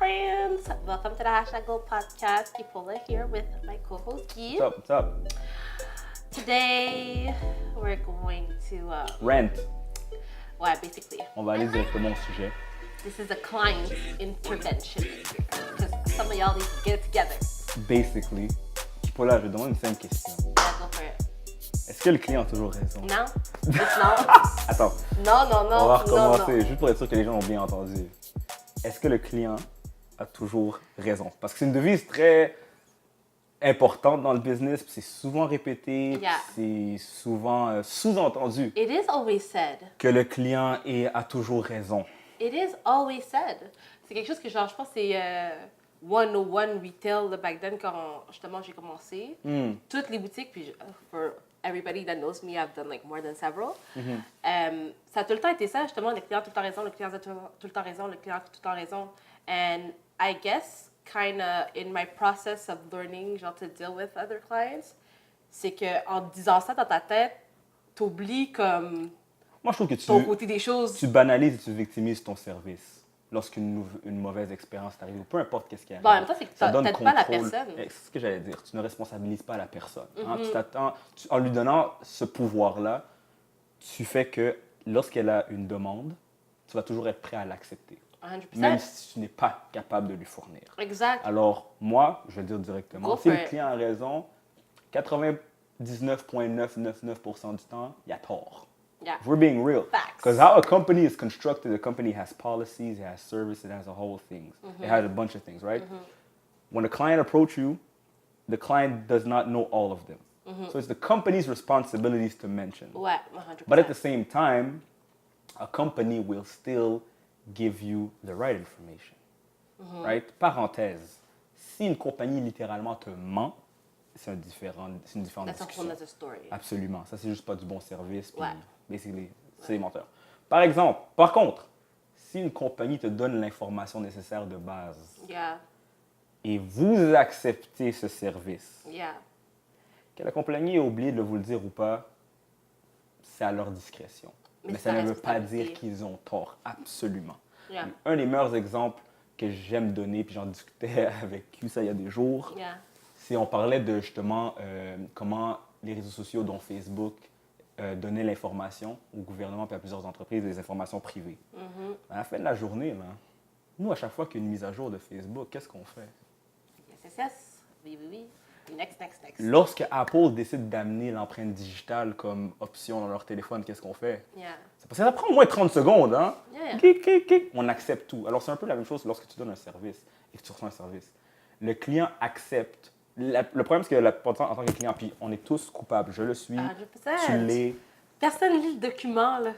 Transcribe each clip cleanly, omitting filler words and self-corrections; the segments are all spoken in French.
friends? Welcome to the Hashtag Gold Podcast. Kipola here with my co-host Guy. What's up? Today, we're going to... Rent. Ouais, basically. On va aller directement au sujet. This is a client intervention. Because some of y'all need to get it together. Basically, Paula, je te demande une simple question. Yeah, go for it. Est-ce que le client a toujours raison? Non? Just no? Attends, Non, non, non. on va recommencer, non. juste pour être sûr que les gens ont bien entendu. Est-ce que le client a toujours raison? Parce que c'est une devise très importante dans le business, puis c'est souvent répété, puis Yeah. c'est souvent sous-entendu It is always said. que le client a toujours raison. It is always said. C'est quelque chose que, genre, je pense que c'est 101 Retail, là, back then, quand justement j'ai commencé. Toutes les boutiques, puis for everybody that knows me, I've done like more than several. Ça a tout le temps été ça, justement, le client a tout le temps raison, le client a tout le temps raison, le client a tout le temps raison. And I guess, kind of in my process of learning, genre, to deal with other clients, c'est qu'en disant ça dans ta tête, t'oublies comme Moi, je trouve que ton côté des choses. tu banalises et tu victimises ton service lorsqu'une mauvaise expérience t'arrive, ou peu importe qu'est-ce qui arrive. Bon, en même temps, c'est que Ça tu donne n'aides pas la contrôle. personne. C'est ce que j'allais dire. Tu ne responsabilises pas la personne. Hein. Tu t'attends, en lui donnant ce pouvoir-là, tu fais que lorsqu'elle a une demande, tu vas toujours être prêt à l'accepter, 100%. même si tu n'es pas capable de lui fournir. Exact. Alors, moi, je vais le dire directement, Go si for le it. client a raison, 99,999% du temps, il a tort. Yeah. If we're being real. Facts. Because how a company is constructed, a company has policies, it has service, it has a whole things. It has a bunch of things, right? When a client approach you, the client does not know all of them. So it's the company's responsibilities to mention. Ouais, 100%. But at the same time, a company will still give you the right information. Right? Parenthèse. Si une compagnie littéralement te ment, c'est une différente That's a discussion. whole other story. Absolument. Ça, c'est juste pas du bon service. Puis, Ouais. basically, c'est des menteurs. Par contre, si une compagnie te donne l'information nécessaire de base Yeah, et vous acceptez ce service, yeah. que la compagnie ait oublié de vous le dire ou pas, c'est à leur discrétion. Mais Mais c'est ça ta ne veut pas responsabilité. dire qu'ils ont tort. Absolument. Yeah. Un des meilleurs exemples que j'aime donner, puis j'en discutais avec Q ça il y a des jours, Yeah. c'est on parlait de justement comment les réseaux sociaux, dont Facebook, donnaient l'information au gouvernement et à plusieurs entreprises, des informations privées. À la fin de la journée, là, nous, à chaque fois qu'il y a une mise à jour de Facebook, qu'est-ce qu'on fait? Yes, yes, yes. Oui, oui, oui. Next. Lorsque Apple décide d'amener l'empreinte digitale comme option dans leur téléphone, qu'est-ce qu'on fait? Yeah. C'est parce que ça prend au moins 30 secondes, hein? Yeah. Clic. On accepte tout. Alors, c'est un peu la même chose lorsque tu donnes un service et que tu reçois un service. Le client accepte. Le problème, c'est que en tant que client, puis on est tous coupables. Je le suis, 100%. tu l'es. Personne lit le document, là.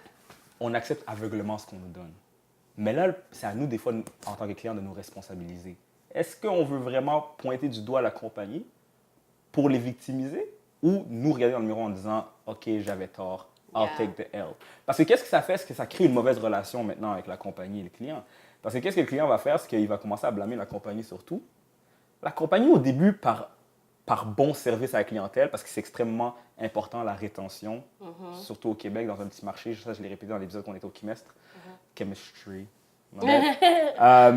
On accepte aveuglement ce qu'on nous donne. Mais là, c'est à nous, des fois, en tant que client, de nous responsabiliser. Est-ce qu'on veut vraiment pointer du doigt la compagnie pour les victimiser ou nous regarder dans le miroir en disant « OK, j'avais tort, I'll Yeah. take the L ». Parce que qu'est-ce que ça fait? C'est que ça crée une mauvaise relation maintenant avec la compagnie et le client. Parce que qu'est-ce que le client va faire? C'est qu'il va commencer à blâmer la compagnie sur tout. La compagnie, au début, par bon service à la clientèle, parce que c'est extrêmement important, la rétention, surtout au Québec, dans un petit marché. Ça, je l'ai répété dans l'épisode qu'on était au Chemistry. Chemistry. My bad.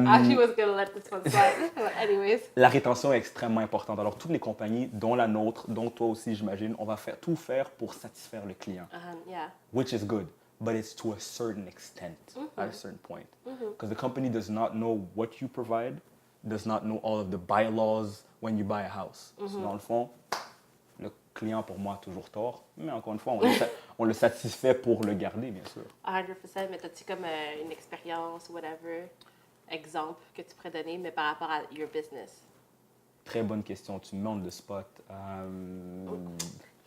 Actually was gonna let this one slide. But anyways. La rétention est extrêmement importante. Alors, toutes les compagnies, dont la nôtre, dont toi aussi, j'imagine, on va tout faire pour satisfaire le client, Yeah. which is good, but it's to a certain extent, at a certain point. Because the company does not know what you provide, does not know all of the bylaws when you buy a house. So, dans le fond, le client, pour moi, a toujours tort. Mais encore une fois, on le satisfait pour le garder, bien sûr. 100%. Mais t'as-tu comme une expérience, whatever, exemple que tu pourrais donner, mais par rapport à your business? Très bonne question. Tu me mets on the spot.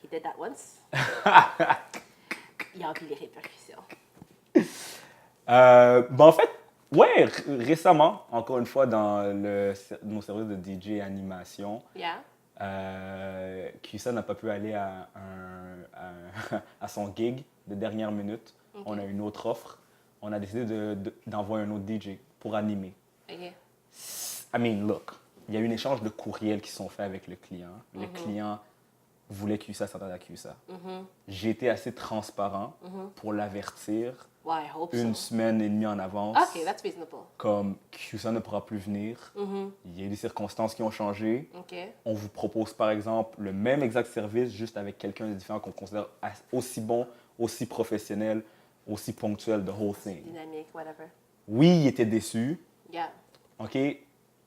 He did that once. Il a vu les répercussions. En fait, ouais, récemment, encore une fois, dans nos services de DJ animation, Yeah. QSA n'a pas pu aller à à son gig de dernière minute. On a une autre offre. On a décidé d'envoyer un autre DJ pour animer. OK. I mean, look, il y a eu un échange de courriels qui sont faits avec le client. Le client voulait QSA s'attendre à QSA. J'ai été assez transparent pour l'avertir Well, I hope une so. semaine et demie en avance. OK, that's reasonable. Comme QSA ne pourra plus venir. Il y a des circonstances qui ont changé. OK. On vous propose par exemple le même exact service, juste avec quelqu'un de différent qu'on considère aussi bon, aussi professionnel, aussi ponctuel, the whole thing. Dynamique, whatever. Oui, il était déçu. Yeah. OK,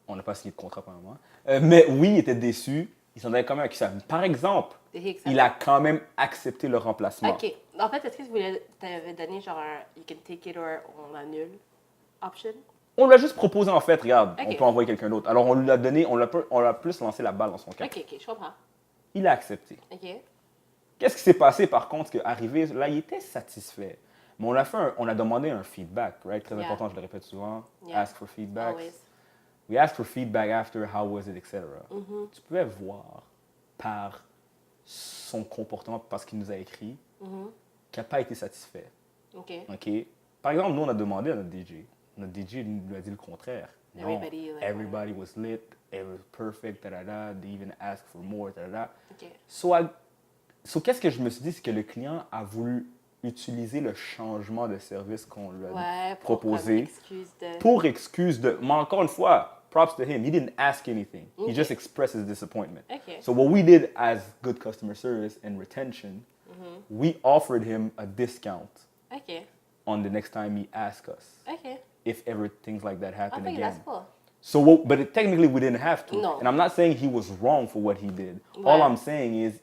on n'a pas signé de contrat pendant un mois. Mais oui, il était déçu. Il s'en allait quand même avec ça. Par exemple, Did he accept il a quand même accepté le remplacement. OK. En fait, est-ce que tu t'avais donné genre un you can take it or on annule option? On lui a juste proposé en fait, regarde, OK. on peut envoyer quelqu'un d'autre. Alors on lui a donné, on l'a plus lancé la balle dans son camp. OK, je comprends. Il a accepté. OK. Qu'est-ce qui s'est passé par contre qu'arrivé là, il était satisfait. Mais on a demandé un feedback, right? Très Yeah. important, je le répète souvent. Yeah. Ask for feedback. Always. We asked for feedback after, how was it, etc. Mm-hmm. Tu pouvais voir par son comportement, parce qu'il nous a écrit, Mm-hmm. qu'il n'a pas été satisfait. OK. OK? Par exemple, nous, on a demandé à notre DJ. Notre DJ nous a dit le contraire. Non, Everybody, like, everybody was lit, it was perfect, da-da-da, they even asked for more, da-da-da. OK. So, qu'est-ce que je me suis dit, c'est que le client a voulu utiliser le changement de service qu'on lui a Ouais, pour proposé excuse de... pour excuse de... Mais encore une fois, props to him, he didn't ask anything. He Okay. just expressed his disappointment. OK. So what we did as good customer service and retention, we offered him a discount OK. on the next time he asked us OK. if ever things like that I happen think again. that's cool. So, but technically we didn't have to. No. And I'm not saying he was wrong for what he did. All Ouais. I'm saying is,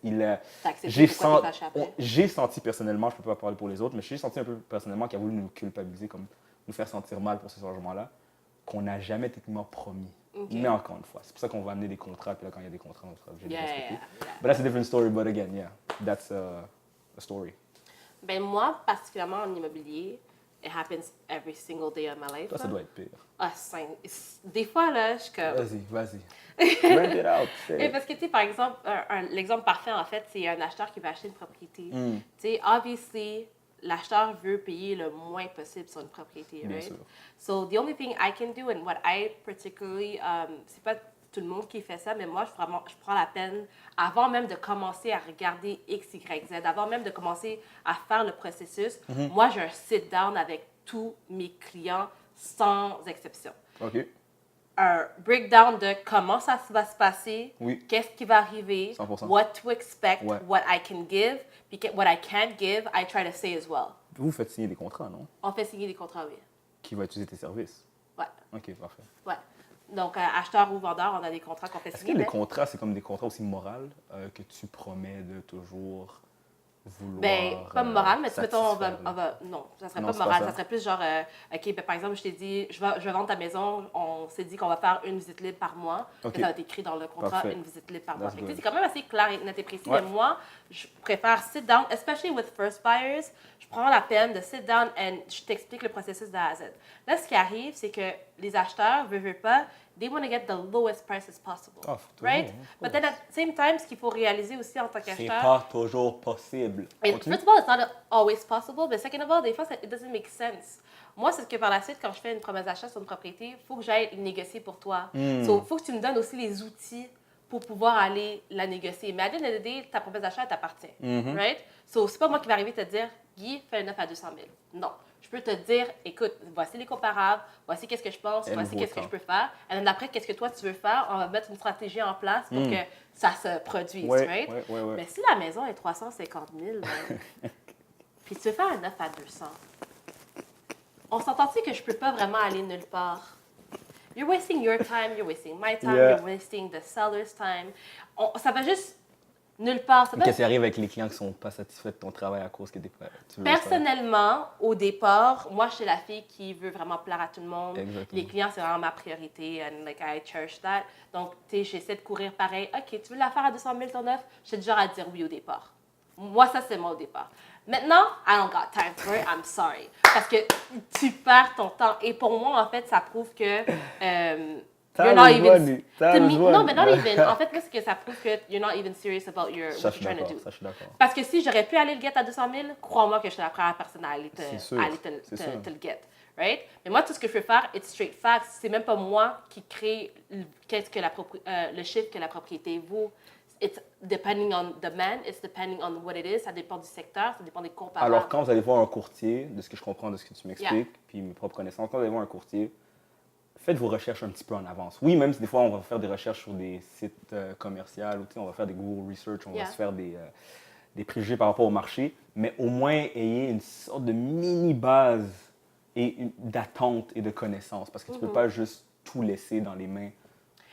T'as accepté j'ai pourquoi t'es fâché après. j'ai senti personnellement, je peux pas parler pour les autres, mais j'ai senti un peu personnellement qu'il a voulu nous culpabiliser, comme nous faire sentir mal pour ce changement-là, qu'on n'a jamais techniquement promis. Ok. Mais encore une fois, c'est pour ça qu'on va amener des contrats, puis là, quand il y a des contrats, on sera obligé de Yeah, respecter. yeah. But that's a different story, but again, yeah, that's a story. Ben moi, particulièrement en immobilier, it happens every single day of my life. Toi, ça là. doit être pire. Ah, des fois, là, je suis comme... Vas-y. Rent it out. say Mais it. parce que, tu sais, par exemple, l'exemple parfait, en fait, c'est un acheteur qui veut acheter une propriété. Mm. Tu sais, obviously, l'acheteur veut payer le moins possible sur une propriété, Bien right? sûr. So, the only thing I can do, and what I particularly, c'est pas tout le monde qui fait ça, mais moi, je prends la peine, avant même de commencer à regarder X, Y, Z, avant même de commencer à faire le processus, Mm-hmm. moi, j'ai un sit-down avec tous mes clients, sans exception. OK. Un breakdown de comment ça va se passer, Oui. qu'est-ce qui va arriver, 100%. what to expect, Ouais. what I can give, puis what I can't give, I try to say as well. Vous faites signer des contrats, non? On fait signer des contrats, oui. Qui va utiliser tes services? Ouais, OK, parfait. ouais. Donc, acheteur ou vendeur, on a des contrats qu'on fait Est-ce que signer. les mais- contrats, c'est comme des contrats aussi moraux que tu promets de toujours vouloir Ben, pas moral, mais tu mettons, satisfaire, là? non, ça serait Non, pas c'est pas moral, ça. ça serait plus genre, OK, ben, par exemple, je t'ai dit, je vais vendre ta maison, on s'est dit qu'on va faire une visite libre par mois. OK. Ça va être écrit dans le contrat, Parfait. une visite libre par mois. That's Fait que, tu sais, good. c'est quand même assez clair et net et précis, Ouais. mais moi, je préfère sit down, especially with first buyers, je prends la peine de sit down and je t'explique le processus de A à Z. Là, ce qui arrive, c'est que les acheteurs, veulent pas, they want to get the lowest prices possible, Ah, toujours, right? of But then at the same time, ce qu'il faut réaliser aussi en tant C'est qu'acheteur, pas toujours possible. and Continue. first of all, it's not always possible, but second of all, des fois, it doesn't make sense. Moi, c'est que par la suite, quand je fais une promesse d'achat sur une propriété, il faut que j'aille négocier pour toi. So, il faut que tu me donnes aussi les outils pour pouvoir aller la négocier. Mais à the end of the day, ta promesse d'achat, elle t'appartient. Right? So, c'est pas moi qui vais arriver te dire, Guy, fais un offre à 200 000. Non. Je peux te dire, écoute, voici les comparables, voici qu'est-ce que je pense, Elle voici vaut qu'est-ce que tant. je peux faire. Et après, qu'est-ce que toi, tu veux faire? On va mettre une stratégie en place pour que ça se produise, Ouais, right? ouais. Mais si la maison est 350 000, là, puis tu veux faire un 9 à 200, on s'entend-tu que je peux pas vraiment aller nulle part? You're wasting your time, you're wasting my time, Yeah. you're wasting the seller's time. Ça va juste nulle part. Ça va- Qu'est-ce qui arrive avec les clients qui sont pas satisfaits de ton travail à cause que tu veux Personnellement, au départ, moi, je suis la fille qui veut vraiment plaire à tout le monde. Exactement. Les clients, c'est vraiment ma priorité. And like, I cherish that. Donc, tu sais, j'essaie de courir pareil. OK, tu veux la faire à 200 000 ton offre? Je suis du genre à dire oui au départ. Moi, ça, c'est moi au départ. Maintenant, I don't got time for it. I'm sorry. Parce que tu perds ton temps. Et pour moi, en fait, ça prouve que you're not even... Non, mais not even. En fait, là, c'est que ça prouve que you're not even serious about Ça, what je suis you're trying to d'accord. do. Ça, je suis d'accord. Parce que si j'aurais pu aller le get à 200 000, crois-moi que je suis la première personne à aller C'est sûr, c'est sûr. te le get. Right? Mais moi, tout ce que je peux faire, it's straight facts. C'est même pas moi qui crée qu'est-ce que le chiffre que la propriété vaut. it's depending on the man, it's depending on what it is, ça dépend du secteur, ça dépend des comparables. Alors, quand vous allez voir un courtier, de ce que je comprends, de ce que tu m'expliques, Yeah. puis mes propres connaissances, quand vous allez voir un courtier, faites vos recherches un petit peu en avance. Oui, même si des fois, on va faire des recherches sur des sites commerciaux, ou tu sais, on va faire des Google Research, on Yeah. va se faire des préjugés par rapport au marché, mais au moins, ayez une sorte de mini-base d'attente et de connaissances, parce que tu ne peux pas juste tout laisser dans les mains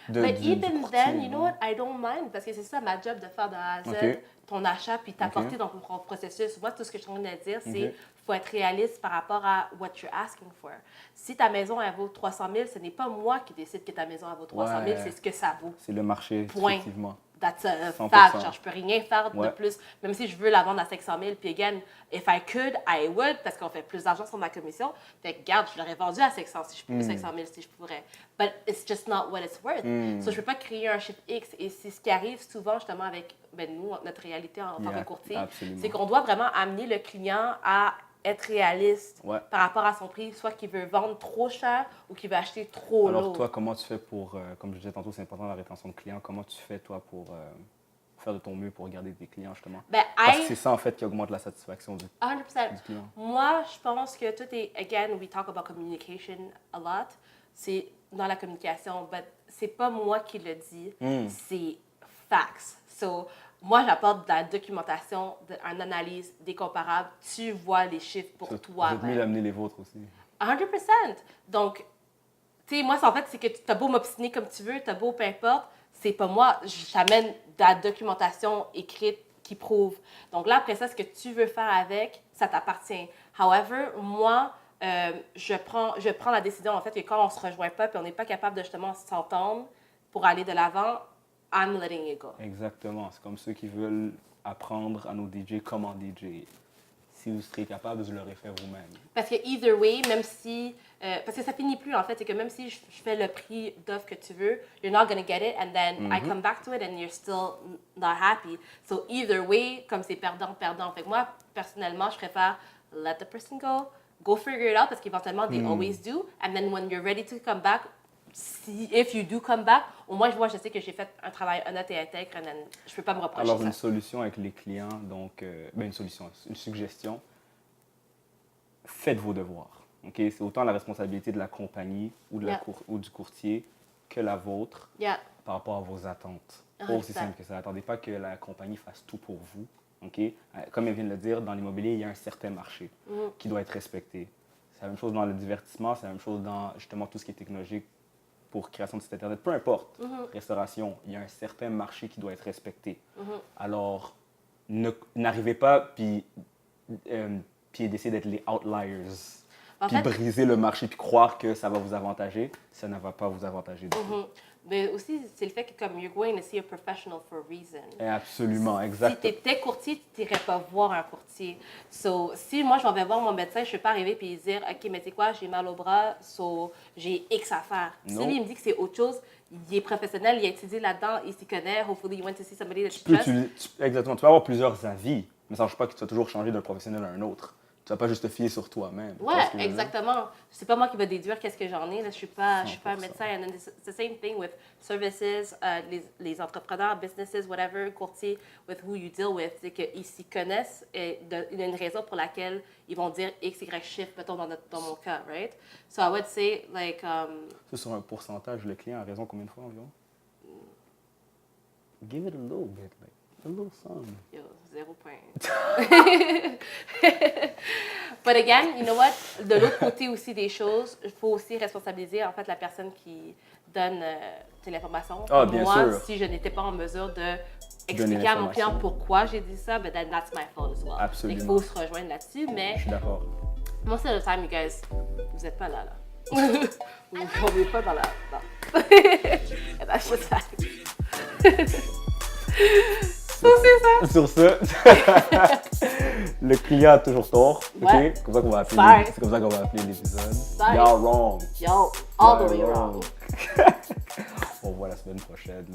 But du even courtier, then, you know non? what, I don't mind, parce que c'est ça ma job de faire de A à Z, Ok. ton achat, puis t'apporter Ok. dans ton processus. Moi, tout ce que je suis en train de dire, c'est Ok. qu'il faut être réaliste par rapport à what you're asking for. Si ta maison, elle vaut 300 000, ce n'est pas moi qui décide que ta maison, elle vaut 300 000, Ouais. c'est ce que ça vaut. C'est le marché, Point. effectivement. That's a 100%. fact. Genre, je peux rien faire de Ouais. plus. Même si je veux la vendre à 500 000, puis again, if I could, I would, parce qu'on fait plus d'argent sur ma commission. Fait que, regarde, je l'aurais vendu à 500 si je pouvais, 500 000 si je pourrais. But it's just not what it's worth. So, je peux pas créer un chiffre X. Et c'est ce qui arrive souvent, justement, avec nous, notre réalité en tant Yeah, que courtier. absolument. C'est qu'on doit vraiment amener le client à être réaliste Ouais. par rapport à son prix, soit qu'il veut vendre trop cher ou qu'il veut acheter trop Alors, lourd. toi, comment tu fais pour, comme je disais tantôt, c'est important la rétention de clients, comment tu fais, toi, pour faire de ton mieux pour garder des clients, justement? Ben, Parce que c'est ça, en fait, qui augmente la satisfaction du 100%. client. Moi, je pense que tout est, again, we talk about communication a lot. C'est dans la communication, but c'est pas moi qui le dis, c'est facts. So, moi, j'apporte de la documentation, une analyse, des comparables. Tu vois les chiffres pour Vous toi. êtes mieux d'amener les vôtres aussi. 100%. Donc, tu sais, moi, en fait, c'est que tu as beau m'obstiner comme tu veux, tu as beau peu importe, c'est pas moi. J'amène de la documentation écrite qui prouve. Donc là, après ça, ce que tu veux faire avec, ça t'appartient. However, moi, je prends la décision, en fait, que quand on se rejoint pas puis on n'est pas capable de justement s'entendre pour aller de l'avant, I'm letting it go. Exactement. C'est comme ceux qui veulent apprendre à nos DJ comment DJ. Si vous serez capable, vous l'aurez fait vous-même. Parce que either way, même si... parce que ça finit plus, en fait. C'est que même si je fais le prix d'offre que tu veux, you're not going to get it, and then I come back to it, and you're still not happy. So either way, comme c'est perdant-perdant. Fait que moi, personnellement, je préfère let the person go figure it out, parce qu'éventuellement, they always do. And then when you're ready to come back, if you do come back, au moins, je sais que j'ai fait un travail honnête et intègre, and then je peux pas me reprocher Alors, ça. une solution avec les clients, donc, une suggestion, faites vos devoirs. Ok? C'est autant la responsabilité de la compagnie ou, de Yeah. ou du courtier que la vôtre Yeah. par rapport à vos attentes. Ah, Pas aussi ça. simple que ça. Attendez pas que la compagnie fasse tout pour vous. Ok? Comme elle vient de le dire, dans l'immobilier, il y a un certain marché qui doit être respecté. C'est la même chose dans le divertissement, c'est la même chose dans justement tout ce qui est technologique pour création de site Internet. Peu importe, restauration, il y a un certain marché qui doit être respecté. Alors, n'arrivez pas puis d'essayer d'être les outliers. En Puis fait- briser le marché, puis croire que ça va vous avantager, ça ne va pas vous avantager du tout. Mais aussi, c'est le fait que comme you're going to see a professional for a reason. Absolument, Si exact. tu étais courtier, tu n'irais pas voir un courtier. So, si moi, je m'en vais voir mon médecin, je ne peux pas arriver et dire « OK, mais tu sais quoi, j'ai mal au bras, so, j'ai X à faire. » Si Non. lui, il me dit que c'est autre chose, il est professionnel, il a étudié là-dedans, il s'y connaît. Hopefully, you went to see somebody that you trust. Exactement. Tu peux avoir plusieurs avis, mais ça ne change pas que tu vas toujours changer d'un professionnel à un autre. Tu ne vas pas juste te fier sur toi-même. Tu vois Ouais, ce que je veux dire? exactement. C'est pas moi qui va déduire qu'est-ce que j'en ai. Là. Je suis pas un 100%. médecin. And then it's the same thing with services, les entrepreneurs, businesses, whatever, courtiers, with who you deal with. C'est qu'ils s'y connaissent et il y a une raison pour laquelle ils vont dire X, Y chiffre, mettons dans mon cas, right? So I would say, like, Ça, sur un pourcentage, le client a raison combien de fois environ? Give it a little bit, like, a little sum. yo, 0 point. But again, you know what? De l'autre côté aussi des choses, il faut aussi responsabiliser en fait la personne qui donne l'information. Ah, bien Moi, sûr. si je n'étais pas en mesure de expliquer à mon client l'information. pourquoi j'ai dit ça, ben then that's my fault as well. Absolument. Il faut se rejoindre là-dessus, mais Je suis d'accord. most of the time, you guys, vous n'êtes pas là. Vous ne tombez pas dans la... Non. And that's just that. So, c'est ça. Sur ce, le client a toujours tort. Ouais. Ok? C'est comme ça qu'on va appeler. Sorry. C'est comme ça qu'on va appeler l'épisode. Sorry. Y'all wrong. Yo, all the Y'all way wrong. On se voit la semaine prochaine.